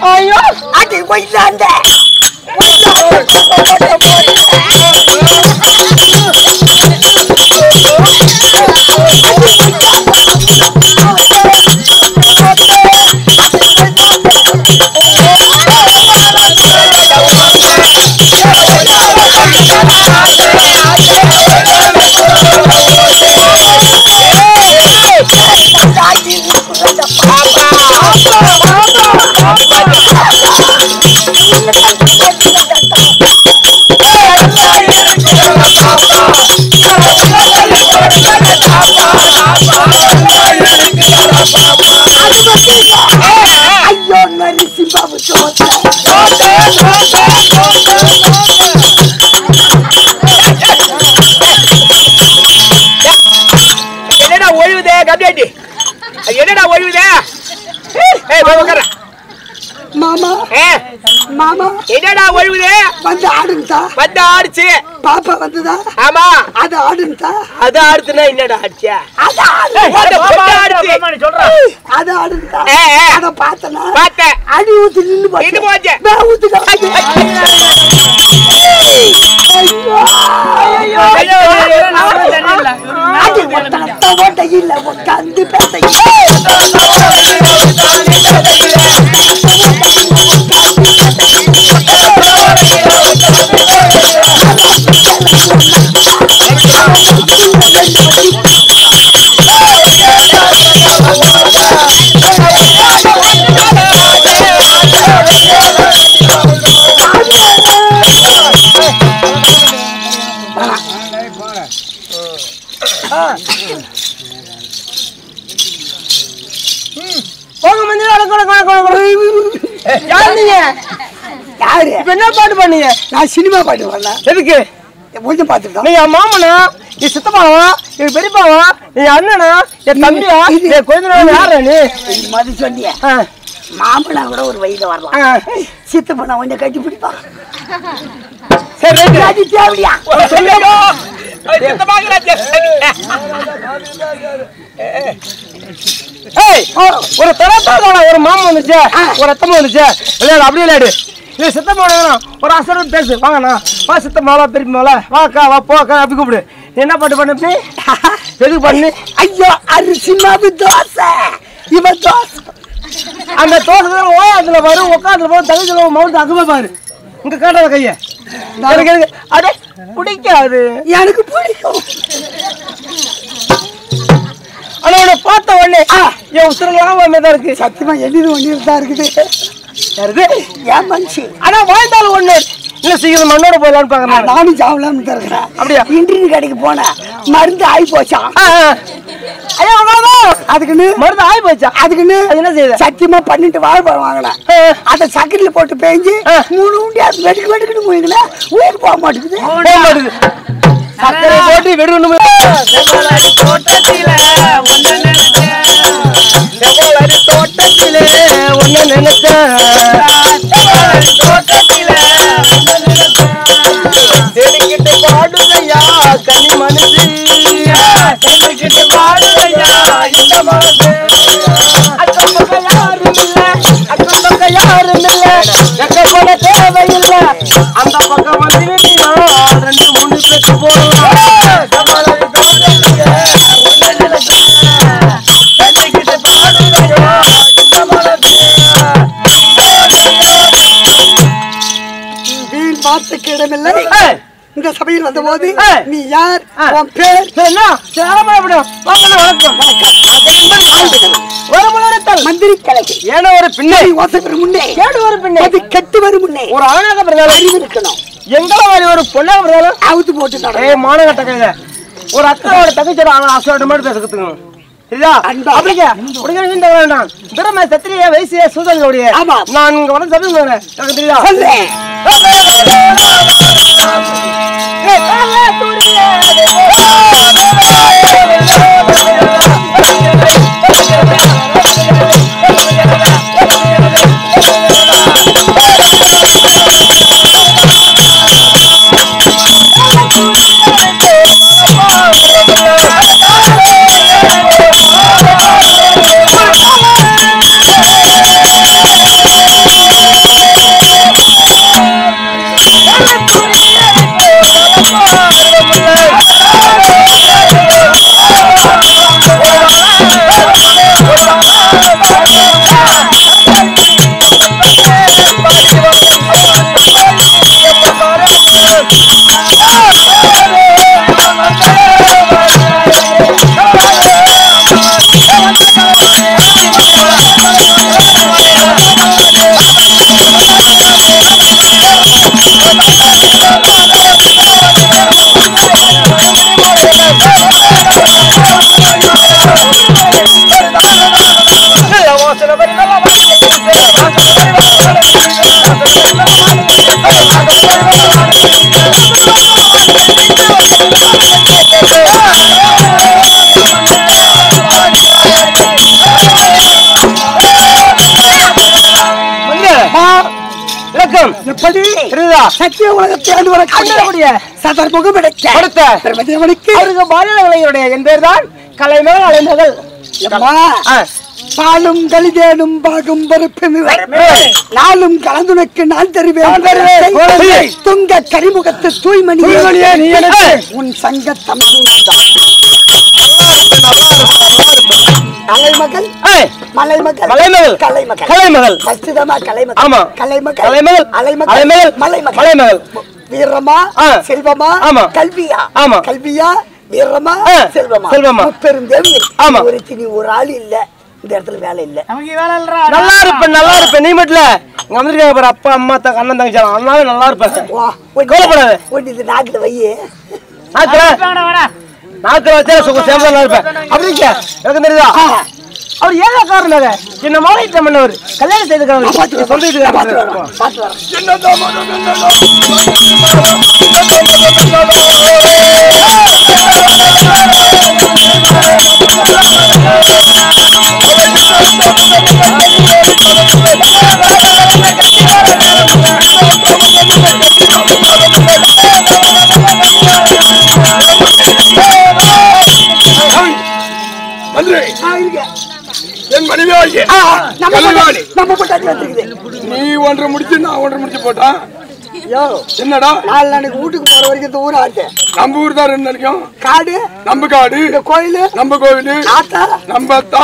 Ayo, adik boy sanda. ஐயோ நரிசி பாபு என்னடா ஒழுகுதே complaint என்னடா ஒழுகுதே மாமா மாமா என்னடா ஒழுகுதே வந்து ஆடுங்கா வந்து ஆடுச்சு பாப்பா வந்துதா ஆமா அது ஆடுங்கா அது ஆடுதுன்னா என்னடா ஆடுச்சா அது ஆடுங்கா அத பார்த்தனா பார்த்தேன் அடி ஊத்தி நின்னு போச்சு நான் ஊத்துக்க ஐயோ அது ஓட்ட இல்ல உட்கார்ந்து பேச யாரு இப்ப என்ன பாட்டு பண்ணீங்க? நான் சினிமா பாட்டு பண்ணல. எதுக்கு? கொஞ்சம் பாத்துட்டோம். நீ மாமனா, நீ சித்தப்பாவா, நீ பெரியப்பாவா, நீ அண்ணனா, என் தம்பியா, நீ கொஞ்ச நாள் யாரா நீ? மதி சொன்னிய. மாமனா கூட ஒரு வயது வரலாம். சித்தப்பா உன்னை கட்டி பிடிப்பா. சரி கட்டி தேவையா? சொல்லுங்க. ஒரு தரத்தான ஒரு மாமன் வந்துச்சு, ஒரு ரத்தம் வந்துச்சு. விளையாடு அப்படியே விளையாடு. நீ சித்தமா ஒரு அசரம் பேசு. வாங்கண்ணா வா சித்தமாவா பெரியமாவா வாக்கா வா போக்கா அப்படி கூப்பிடு. என்ன பாட்டு பண்ணி எதுக்கு பண்ணு? ஐயோ அரிசி மாவு தோசை. இவன் தோசை அந்த தோசை ஓயாதுல வரும் உட்காந்துல போய் தகுதி மவுண்ட் அகுமா பாரு. இங்க காட்டாத கைய எனக்கு அடே பிடிக்காது. எனக்கு பிடிக்கும். ஆனா உன்னை பார்த்த உடனே என் உத்தரலாம் தான் இருக்கு. சத்தியமா எண்ணிது ஒண்ணு தான் இருக்குது. ஏன் மனுஷி ஆனா வாழ்ந்தாலும் ஒண்ணு இல்ல. சீக்கிரம் மண்ணோட போயிடலான்னு பாக்குறேன். நானும் சாவலாம்னு இருக்கிறேன். அப்படியா? இன்டர்வியூ கடைக்கு போனேன். மருந்து ஆகி போச்சான். அதுக்குன்னு மருந்து ஆகி போச்சா? அதுக்குன்னு என்ன செய்யுது? சத்தியமா பண்ணிட்டு வாழைப்பழம் வாங்கினேன். அதை சக்கரையில போட்டு பேஞ்சு 3 உண்டி அது வெடுக்கு வெடுக்குன்னு போயிங்கள உயிர் போக மாட்டேங்குது. சக்கரை போட்டு வெடுக்கணும். தோட்டத்திலே ஒன்னு நினைச்சேன். செடிக்கிட்டு பாடுதையா கனி மனசு. செடிக்கிட்டு பாடுதையா இந்த மனசு. அக்கம் பக்கம் யாரும் இல்ல, அக்கம் பக்கம் யாரும் இல்ல, எக்கப்பட தேவையில்லை. அந்த பக்கம் வந்து 2 3 பேச்சு போடலாம். பார்த்துக்கு இடமில்லை. இந்த சபையில் வந்த போது நீ யார், உன் பேர் என்ன? மந்திரி கலைக்கு ஏன்னா ஒரு பின்னாடி ஓசைக்கு முன்னே ஒரு பின்னே அது கெட்டு வரும் முன்னே ஒரு ஆணாக பிறந்தாலும் அறிவு இருக்கணும். எங்களை மாதிரி ஒரு பொண்ணாக பிறந்தாலும் அவுத்து போட்டு மானகட்ட கையில ஒரு அக்காவோட தங்கச்சோட அசோட மாதிரி பேசுறதுக்கு திறமை சத்திரிய வயசு சூதனுடைய நான் இங்க வந்து சபை எனக்கு தெரியுதா? தெய்வம் எப்படி தெரியுதா? சத்திய உலகத்தை ஆண்டு வரக்கூடிய சதர்முகம் கொடுத்த பெருமதியவனுக்கு அவருக்கு பாலியலையுடைய என் பேர் தான் கலைமகள் அலைமகள். பாலும் கலிதேனும் பாகும் பருப்பும் நாளும் கலந்துனக்கு நான் தருவேன் துங்க கரிமுகத்து தூய்மணியே நீ எனக்கு உன் சங்க தமிழ் கலைமகள் மலைமகள் மலைமகள் கலைமகள் கலைமகள் கச்சிதமா கலைமகள் ஆமா கலைமகள் கலைமகள் அலைமகள் அலைமகள் மலைமகள் மலைமகள் வீரமா செல்வமா ஆமா கல்வியா ஆமா கல்வியா வீரமா செல்வமா செல்வமா பெருந்தேவி ஆமா ஒரு ஆள் இல்ல இந்த இடத்துல வேலை இல்ல நல்லா இருப்பேன் நல்லா இருப்பேன். நீ மட்டும் இல்ல இங்க வந்திருக்காங்க பாரு அப்பா அம்மா அண்ணன் தங்கச்சி அதனால நல்லா இருப்பேன். கோலப்படாது இது நாக்குல வையே நாக்குல வச்சா சேம நல்லா இருப்பேன். அப்படிங்க எனக்கு தெரியுதா அவர் ஏதோ காரணம் என்ன மாலையிட்ட மன்னவர் கல்யாணம் செய்துக்கிறாங்க சொல்லிட்டு என் மனைவி நீ ஒன்றரை முடிச்சு நான் ஒன்றரை முடிச்சு போட்டான். என்னடா 4 நாளைக்கு வீட்டுக்கு போற வரைக்கும் இந்த ஊர் ஆச்சு. நம்ம ஊர் தான் 2 நாளைக்கும் காடு நம்ம காடு கோயிலு நம்ம கோயிலு ஆத்தா நம்ம அத்தா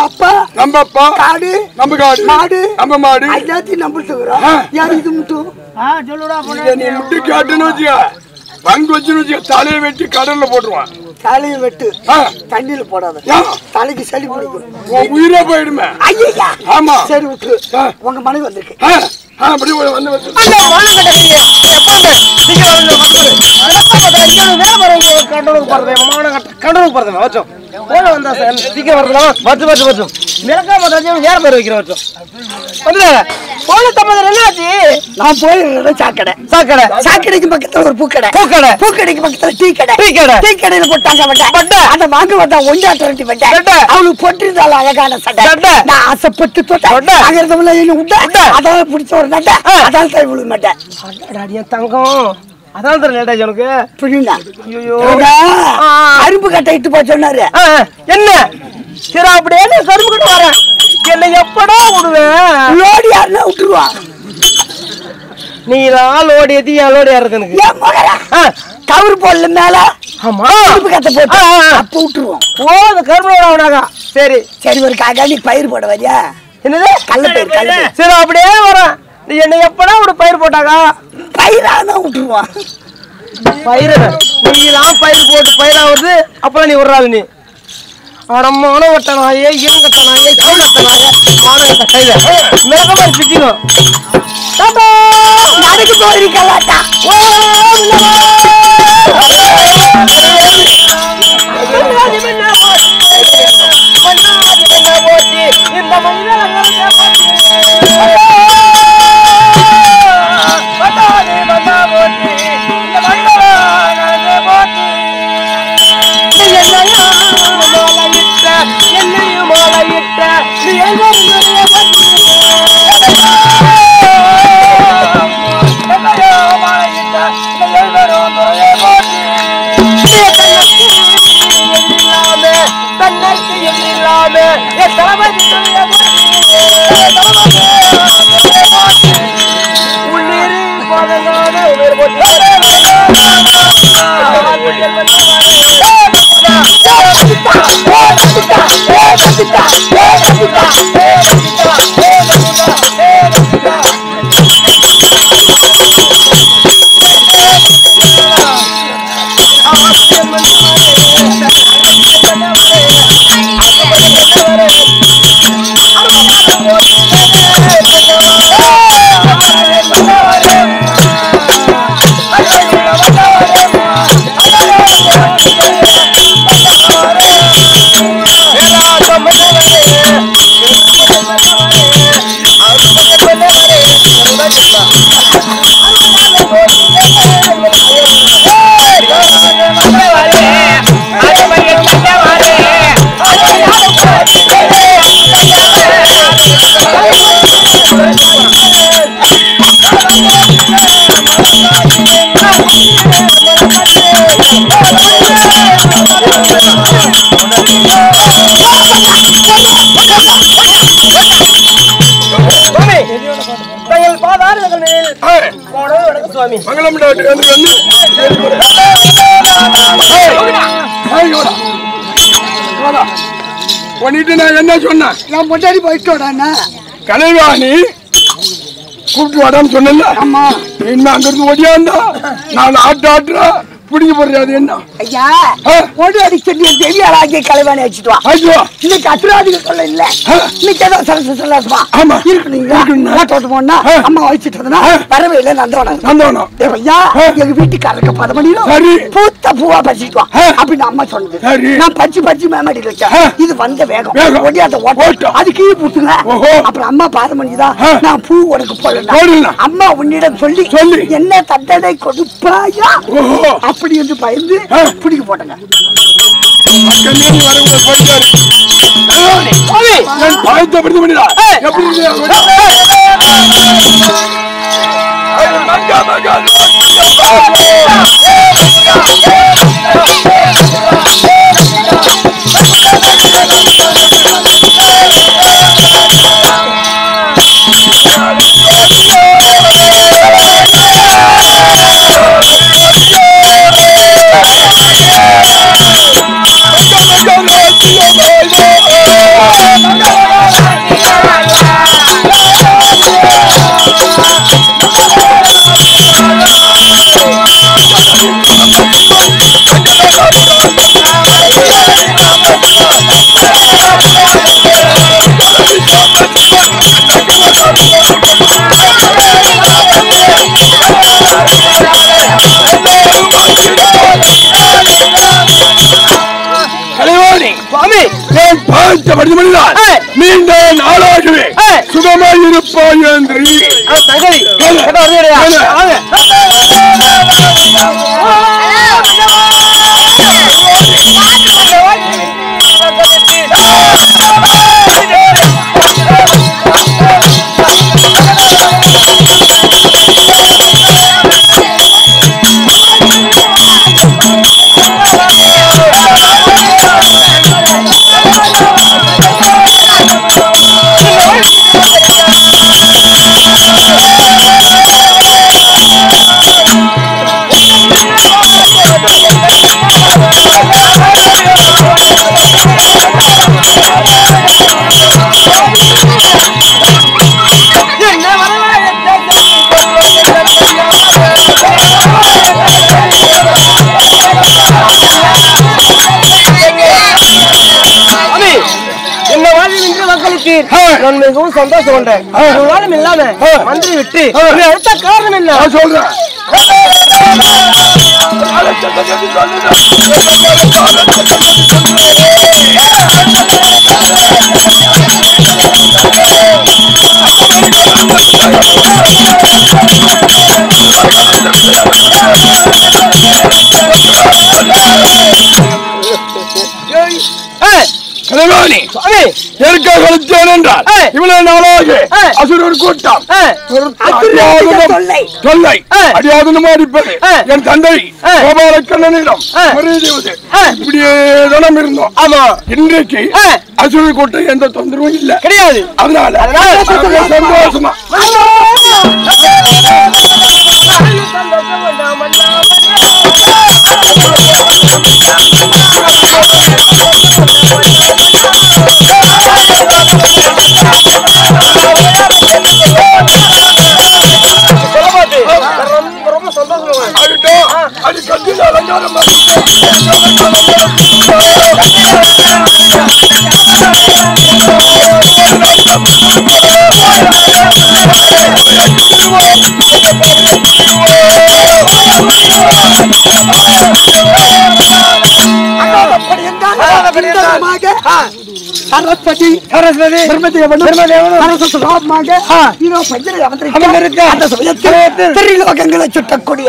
அப்பா நம்ம அப்பா காடு நம்ம காடு மாடு நம்ம மாடு எல்லாத்தையும் நம்பிட்டுக்கிறோம். யார் இது மட்டும் நீ முட்டு கேட்டுன்னு வச்சுக்க பங்கு வச்சுன்னு வச்சுக்க தலையை வெட்டி கடல்ல போட்டுருவான். தலையை வெட்டு தண்ணியில போடாத தலைக்கு சளி பிடிக்கும் உயிரே போயிடுமே. ஆமா சரி விட்டு உங்க மனைவி வந்திருக்கு அப்படி வந்து கண்டனுக்கு போறேன் வச்சோம் வந்தா சீக்கிரம் வரலாம் வச்சு வச்சு வச்சோம் மிளகா பார்த்து வேற பேர் வைக்கிற வச்சோம் வந்து போன தம்பது என்னாச்சு நான் போய் சாக்கடை சாக்கடை சாக்கடைக்கு பக்கத்துல ஒரு பூக்கடை பூக்கடை பூக்கடைக்கு பக்கத்துல டீ கடை டீ கடை டீ கடையில போட்டாங்க வட்டை அந்த வாங்க வந்தா ஒஞ்சாட்டி வட்டை அவளுக்கு போட்டிருந்தாள் அழகான சட்டை நான் ஆசைப்பட்டு தொட்டேன் அங்கிருந்தவங்கள என்ன விட்டா அதால பிடிச்ச ஒரு நட்டை அதால கை விழுக மாட்டேன் தங்கம் அதான் லேட்டா உனக்கு புரியுங்க அரும்பு கட்டை இட்டு போ சொன்னாரு என்ன சரி அப்படியே கரும்பு கட்ட வரேன் என்ன எப்படா விடுவேன் லோடி யாருன்னா விட்டுருவான் நீதான் லோடி ஏத்தி என் லோடி ஏறது எனக்கு கவுரு போடல மேல ஆமா அரும்பு கட்டை போட்டு அப்ப விட்டுருவோம் ஓ அந்த கரும்பு ஆகுனாக்கா சரி சரி ஒரு காக்காணி பயிர் போட வரியா என்னது கல்ல பயிர் சரி அப்படியே வரேன் நீ என்ன எப்படா ஒரு பயிர் போட்டாக்கா பயிரானா விட்டுருவான் பயிர் நீலாம் பயிர் போட்டு பயிராகுது அப்பதான் நீ விடுறாது நீ அடமான வட்டனாயே இருங்கட்டனாயே சோழட்டனாயே மானகட்ட கையில மிளகமா பிச்சுக்கும் நடக்கு போயிருக்கலாட்டா இந்த என்னையும் மாலையிட்ட நீ தன்னற்கு எதிரில்லாம என் தளபதி உள்ளீர் போதனான உயிர் போட்டு சுவாமி தங்கள் பாதாரங்கள் மேல் போனது வணக்கம் சுவாமி. மங்களம் பண்ணிட்டு நான் என்ன சொன்னேன்? நான் முன்னாடி போயிட்டு வரேன். கலைவாணி கூப்பிட்டு வாடான்னு சொன்னல. ஆமா. என்ன அங்கிருந்து ஓடியாந்தா நான் ஆட்டுறா பிடிக்க போறது என்ன? ஐயா ஓடி அடி சொல்லி தெரியலாகி கலைவாணி வச்சுட்டு வா. ஐயோ இன்னைக்கு அசுராதிகள் சொல்ல இல்ல. இன்னைக்கு ஏதோ சரசு சொல்லாமா? ஆமா இருக்கு போனா அம்மா வச்சுட்டதுன்னா வரவே இல்லை. நந்தவனம் ஐயா எங்க வீட்டுக்காரருக்கு 10 மணியில பூத்த பூவா பறிச்சுட்டு வா அப்படின்னு அம்மா சொன்னது. நான் பறிச்சு மேமாடியில் வச்சேன். இது வந்த வேகம் ஒடியாத ஓட்டம் அது கீழே பூத்துங்க. அப்புறம் அம்மா 10 மணிதான் நான் பூ உனக்கு போடல. அம்மா உன்னிடம் சொல்லி என்ன தண்டனை கொடுப்பாயா அப்படி என்று பயந்து பிடிக்க போட்டேங்க. நீண்ட நாளாகவே சுகமாய் இருப்பாய் என்று நான் மிகவும் சந்தோஷம் கொண்டேன். ஒரு நாளும் இல்லாம மந்திரி விட்டு அடுத்த காரணம் என்ன சொல்றேன். இவ்வளவு நாளாக அசுரர் கூட்டம் தொல்லை அடியாதனமா அடிப்பது என் தந்தை கோபாலக்கண்ணனிடம் இப்படியே தினம் இருந்தோம். ஆமா இன்றைக்கு அசுரர் கூட்டம் எந்த தொந்தரவும் இல்லை கிடையாது. அதனால சந்தோஷமா ரொம்ப சந்தோஷம். அது கட்டில அலங்காரம் சரஸ்வதி திரிலோகங்களை சுட்டக்கூடிய